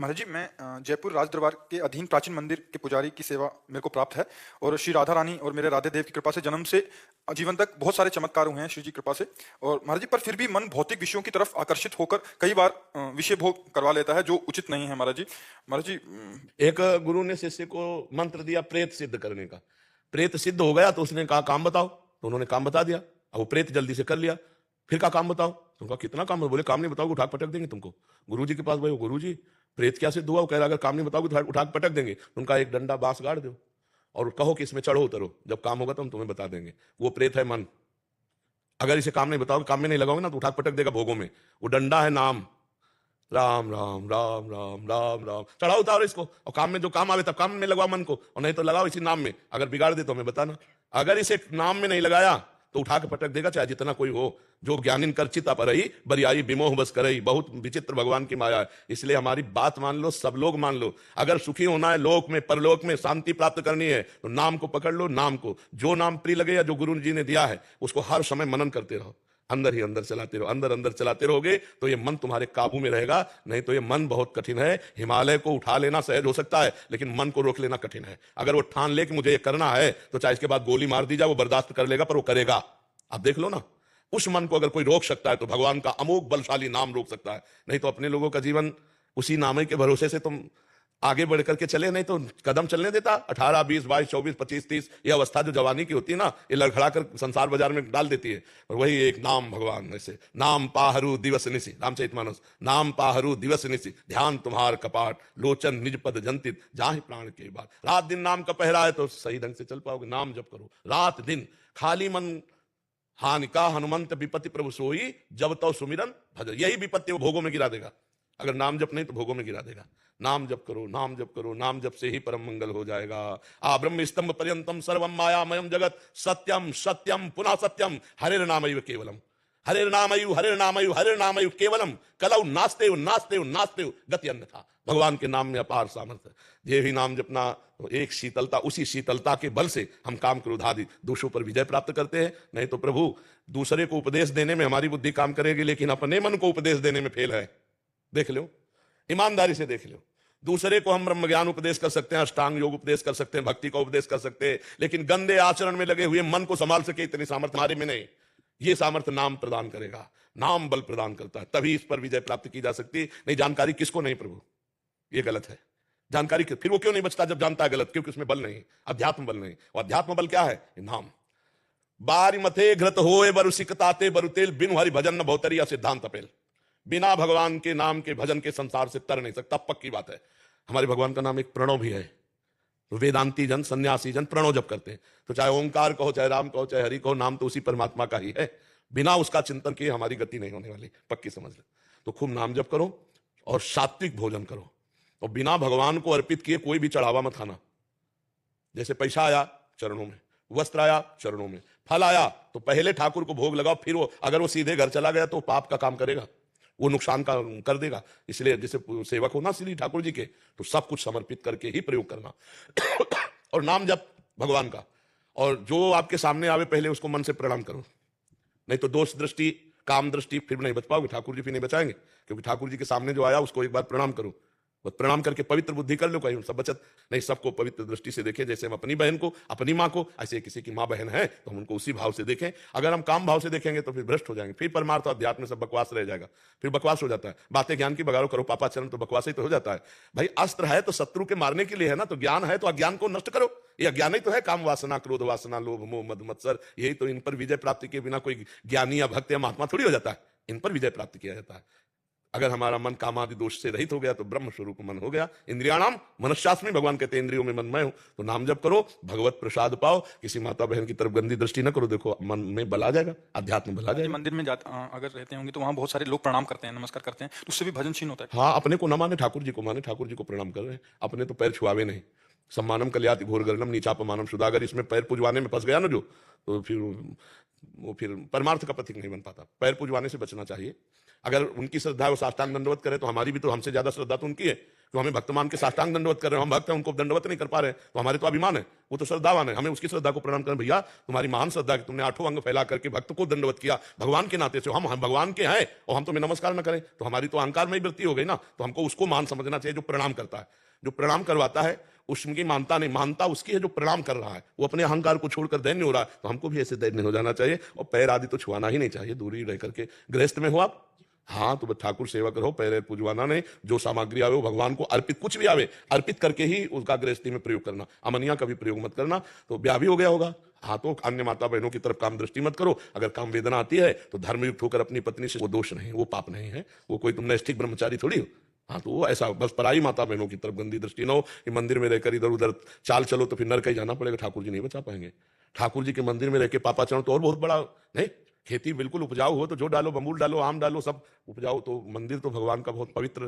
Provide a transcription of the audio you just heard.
महाराज जी, मैं जयपुर राज दरबार के अधीन प्राचीन मंदिर के पुजारी की सेवा मेरे को प्राप्त है। और श्री राधा रानी और मेरे राधे देव की कृपा से जन्म से जीवन तक बहुत सारे चमत्कार हुए हैं श्री जी की कृपा से। और महाराज जी, पर फिर भी मन भौतिक विषयों की तरफ आकर्षित होकर कई बार विषय भोग करवा लेता है, जो उचित नहीं है महाराज जी। महाराज जी, एक गुरु ने शिष्य को मंत्र दिया प्रेत सिद्ध करने का। प्रेत सिद्ध हो गया तो उसने कहा काम बताओ, तो उन्होंने काम बता दिया। अब वो प्रेत जल्दी से कर लिया। फिर कहा काम बताओ, तो कहा कितना काम है? बोले काम नहीं बताओगे उठा के पटक देंगे तुमको। गुरु जी के पास गए, गुरु जी प्रेत क्या सिद्ध हुआ? वो कह रहा अगर काम नहीं बताओगे तो उठा के पटक देंगे। उनका एक डंडा बांस गाड़ दो और कहो कि इसमें चढ़ो उतरो, जब काम होगा तो हम तुम्हें बता देंगे। वो प्रेत है मन। अगर इसे काम नहीं बताओगे, काम में नहीं लगाओगे ना, तो उठा के पटक देगा भोगों में। वो डंडा है नाम, राम राम राम राम राम राम। चढ़ाओ उतारो इसको, और काम में जो काम आवे तब काम में लगवाओ मन को, और नहीं तो लगाओ इसी नाम में। अगर बिगाड़ दे तो हमें बताना। अगर इसे नाम में नहीं लगाया तो उठा के पटक देगा, चाहे जितना कोई हो। जो ज्ञानिन कर चिता परई बरियाई विमोह बस करई। बहुत विचित्र भगवान की माया है। इसलिए हमारी बात मान लो, सब लोग मान लो। अगर सुखी होना है लोक में, परलोक में शांति प्राप्त करनी है, तो नाम को पकड़ लो। नाम को जो नाम प्रिय लगे या जो गुरु जी ने दिया है उसको हर समय मनन करते रहो। अंदर ही अंदर चलाते रहो, अंदर अंदर चलाते रहोगे तो ये मन तुम्हारे काबू में रहेगा। नहीं तो ये मन बहुत कठिन है। हिमालय को उठा लेना सहज हो सकता है, लेकिन मन को रोक लेना कठिन है। अगर वो ठान ले कि मुझे ये करना है, तो चाहे इसके बाद गोली मार दी जाए वो बर्दाश्त कर लेगा, पर वो करेगा। आप देख लो ना, उस मन को अगर कोई रोक सकता है तो भगवान का अमोघ बलशाली नाम रोक सकता है। नहीं तो अपने लोगों का जीवन उसी नाम के भरोसे से तुम आगे बढ़ करके चले, नहीं तो कदम चलने देता। 18, 20, 22, 24, 25, 30 ये अवस्था जो जवानी की होती है ना, ये लड़खड़ा कर संसार बाजार में डाल देती है। और वही एक नाम भगवान ऐसे, नाम पाहरू दिवस निसी, रामचरितमानस। नाम पाहरू दिवस निसी, ध्यान तुम्हार कपाट, लोचन निज पद जंतित, जाहि प्राण के बाद। रात दिन नाम का पहरा है तो सही ढंग से चल पाओगे। नाम जप करो रात दिन, खाली मन हानिका हनुमंत विपत्ति प्रभु सोई, जब तो सुमिरन भजन। यही विपत्ति वो भोगों में गिरा देगा। अगर नाम जप नहीं तो भोगों में गिरा देगा। नाम जप करो, नाम जप करो। नाम जप से ही परम मंगल हो जाएगा। आ ब्रह्म स्तंभ पर्यंतम सर्वम मायामयम जगत, सत्यम सत्यम पुनः सत्यम, हरेर नामैव केवलम। हरेर नामयु हरेर नामयु हरेर नामयु केवलम, कलौ नास्ते नास्ते नास्ते गति अन्यथा। भगवान के नाम में अपार सामर्थ्य। ये ही नाम जपना, तो एक शीतलता, उसी शीतलता के बल से हम काम क्रोध आदि दोषों पर विजय प्राप्त करते हैं। नहीं तो प्रभु दूसरे को उपदेश देने में हमारी बुद्धि काम करेगी, लेकिन अपने मन को उपदेश देने में फेल है। देख लो, ईमानदारी से देख लो। दूसरे को हम ब्रह्म ज्ञान उपदेश कर सकते हैं, अष्टांग योग उपदेश कर सकते हैं, भक्ति का उपदेश कर सकते हैं, लेकिन गंदे आचरण में लगे हुए मन को संभाल सके इतनी सामर्थ्य हमारे में नहीं। ये सामर्थ्य नाम प्रदान करेगा। नाम बल प्रदान करता है, तभी इस पर विजय प्राप्त की जा सकती है। नहीं जानकारी किसको नहीं प्रभु, ये गलत है। जानकारी फिर वो क्यों नहीं बचता जब जानता है गलत? क्योंकि उसमें बल नहीं, अध्यात्म बल नहीं। और अध्यात्म बल क्या है? नाम। बारी मथे घृत होए बरु सिकताते बरु तेल, बिनु हरि भजन न भौतरिया सिद्धांत अपेल। बिना भगवान के नाम के भजन के संसार से तर नहीं सकता, पक्की बात है। हमारे भगवान का नाम एक प्रणव भी है। वेदांती जन, सन्यासी जन प्रणव जप करते हैं। तो चाहे ओंकार कहो, चाहे राम कहो, चाहे हरि कहो, नाम तो उसी परमात्मा का ही है। बिना उसका चिंतन किए हमारी गति नहीं होने वाली, पक्की समझ लो। तो खूब नाम जप करो और सात्विक भोजन करो। और बिना भगवान को अर्पित किए कोई भी चढ़ावा मत खाना। जैसे पैसा आया चरणों में, वस्त्र आया चरणों में, फल आया तो पहले ठाकुर को भोग लगाओ, फिर वो अगर वो सीधे घर चला गया तो पाप का काम करेगा, वो नुकसान का कर देगा। इसलिए जैसे सेवक हो ना श्री ठाकुर जी के, तो सब कुछ समर्पित करके ही प्रयोग करना। और नाम जप भगवान का, और जो आपके सामने आवे पहले उसको मन से प्रणाम करो। नहीं तो दोष दृष्टि, काम दृष्टि फिर नहीं बच पाओगे, ठाकुर जी फिर नहीं बचाएंगे। क्योंकि ठाकुर जी के सामने जो आया उसको एक बार प्रणाम करो। बस प्रणाम करके पवित्र बुद्धि कर लो, कहीं सब बचत नहीं। सबको पवित्र दृष्टि से देखें। जैसे हम अपनी बहन को, अपनी माँ को, ऐसे किसी की माँ बहन है तो हम उनको उसी भाव से देखें। अगर हम काम भाव से देखेंगे तो फिर भ्रष्ट हो जाएंगे, फिर परमार्थ अध्यात्म में सब बकवास रह जाएगा, फिर बकवास हो जाता है। बातें ज्ञान की बगाड़ो करो पापा चरण, तो बकवास ही तो हो जाता है। भाई अस्त्र है तो शत्रु के मारने के लिए है ना, तो ज्ञान है तो अज्ञान को नष्ट करो। ये अज्ञान ही तो है, काम वासना, क्रोध वासना, लोभ मोह मद मत्सर। यही तो, इन पर विजय प्राप्ति के बिना कोई ज्ञानी या भक्त या महात्मा थोड़ी हो जाता है। इन पर विजय प्राप्त किया जाता है। अगर हमारा मन कामादि दोष से रहित हो गया तो ब्रह्म स्वरूप मन हो गया। इंद्रियाणाम मनश्चास्मि, भगवान कहते हैं इंद्रियों में मन मैं हूं। तो नाम जप करो, भगवत प्रसाद पाओ। किसी माता बहन की तरफ गंदी दृष्टि न करो। देखो मन में बल आ जाएगा, अध्यात्म बल आ जाएगा। मंदिर में अगर रहते होंगे तो वहाँ बहुत सारे लोग प्रणाम करते हैं, नमस्कार करते हैं, तो उससे भी भजन क्षीण होता है। हाँ, अपने को न माने ठाकुर जी को माने, ठाकुर जी को प्रणाम कर रहे हैं। अपने तो पैर छुआवे नहीं। सम्मानम कल्याति घोर गर्णम नीचापमानम सुदागर, इसमें पैर पुजवाने में फंस गया ना जो, तो फिर परमार्थ का पथिक नहीं बन पाता। पैर पुजवाने से बचना चाहिए। अगर उनकी श्रद्धा है वो साष्टांग दंडवत करे तो हमारी भी तो हमसे ज्यादा श्रद्धा तो उनकी है। जो हमें भक्त मान के साष्टांग दंडवत कर रहे हैं, हम भक्त हैं, उनको दंडवत नहीं कर पा रहे हैं, तो हमारे तो अभिमान है, वो तो श्रद्धावान है, हमें उसकी श्रद्धा को प्रणाम करें। भैया तुम्हारी महान श्रद्धा कि तुमने 8 अंग फैला करके भक्त को दंडवत किया, भगवान के नाते से हम भगवान के हैं और हम तुम्हें नमस्कार न करें, तो हमारी तो अहंकार में ही वृत्ति हो गई ना। तो हमको उसको मान समझना चाहिए जो प्रणाम करता है, जो प्रणाम करवाता है उसकी मानता नहीं, मानता उसकी है जो प्रणाम कर रहा है, वो अपने अहंकार को छोड़कर दैन्य हो रहा है। तो हमको भी ऐसे दैन्य हो जाना चाहिए और पैर आदि तो छुआना ही नहीं चाहिए, दूरी रह करके। गृहस्थ में हो आप, हाँ तो ठाकुर सेवक रहो, पैर पूजवाना नहीं, जो सामग्री आवे वो भगवान को अर्पित, कुछ भी आवे अर्पित करके ही उसका गृहस्थी में प्रयोग करना, अमनिया का भी प्रयोग मत करना। तो ब्याह भी हो गया होगा, हाँ तो अन्य माता बहनों की तरफ काम दृष्टि मत करो। अगर काम वेदना आती है तो धर्मयुक्त होकर अपनी पत्नी से, वो दोष नहीं, वो पाप नहीं है, वो कोई तुम नैष्ठिक ब्रह्मचारी थोड़ी हो। हाँ तो वो ऐसा बस पराई माता बहनों की तरफ गंदी दृष्टि न हो कि मंदिर में रहकर इधर उधर चाल चलो तो फिर नरक ही जाना पड़ेगा, ठाकुर जी नहीं बचा पाएंगे। ठाकुर जी के मंदिर में रह के पापाचरण तो और बहुत बड़ा नहीं। खेती बिल्कुल उपजाऊ हो तो जो डालो, बमूल डालो, आम डालो, सब उपजाऊ, तो मंदिर तो भगवान का बहुत पवित्र